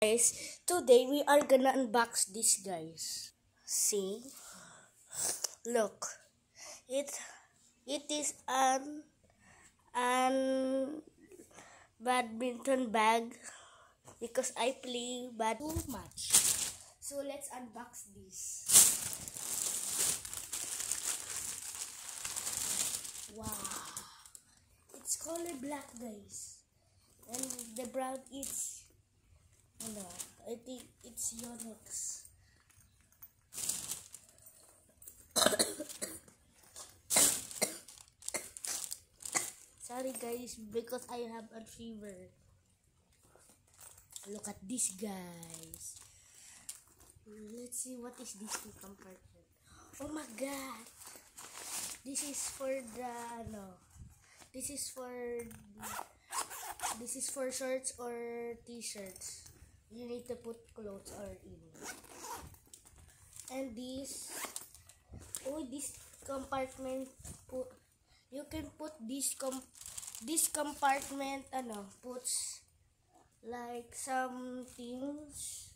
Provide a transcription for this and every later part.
Guys, today we are gonna unbox this, guys. See? Look. It is an badminton bag because I play too much. So let's unbox this. Wow. It's color black, guys. And the brand is I think it's Yonex. Sorry guys, because I have a fever. Look at this, guys. Let's see what is this compartment. Oh my god. This is for This is for shorts or t-shirts. You need to put clothes or in. And this compartment, you can put this compartment puts like some things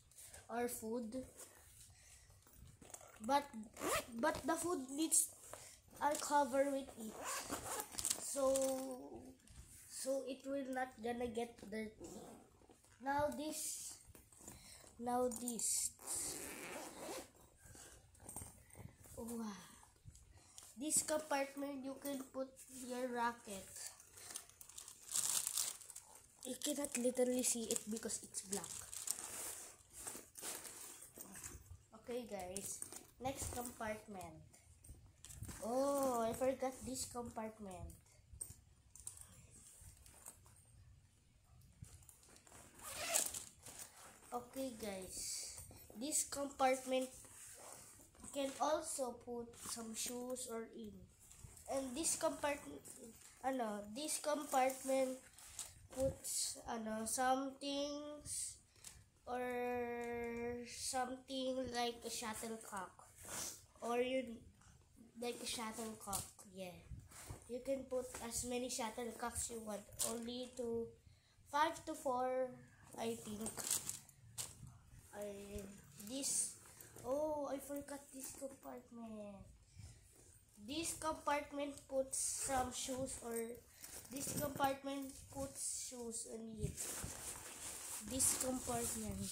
or food, but the food needs are covered with it, so it will not gonna get dirty. Now this oh wow. This compartment, you can put your racket. You cannot literally see it because it's black. Okay guys, next compartment. Oh, I forgot this compartment. Okay guys, this compartment can also put some shoes or in. And this compartment puts some things or something like a shuttlecock, or yeah. You can put as many shuttlecocks you want, only to 5 to 4, I think. I forgot this compartment. This compartment puts some shoes, or this compartment puts shoes on it. This compartment.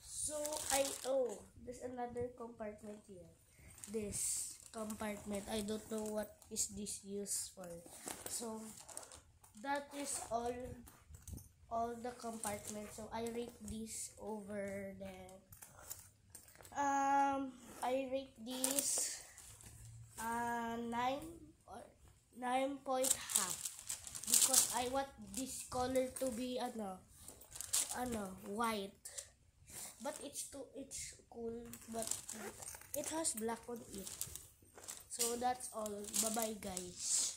So there's another compartment here. This compartment, I don't know what is this used for. So that is all the compartments. So I rate this over there. I rate this 9 or 9.5 because I want this color to be white. But it's cool, but it has black on it. So that's all. Bye bye guys.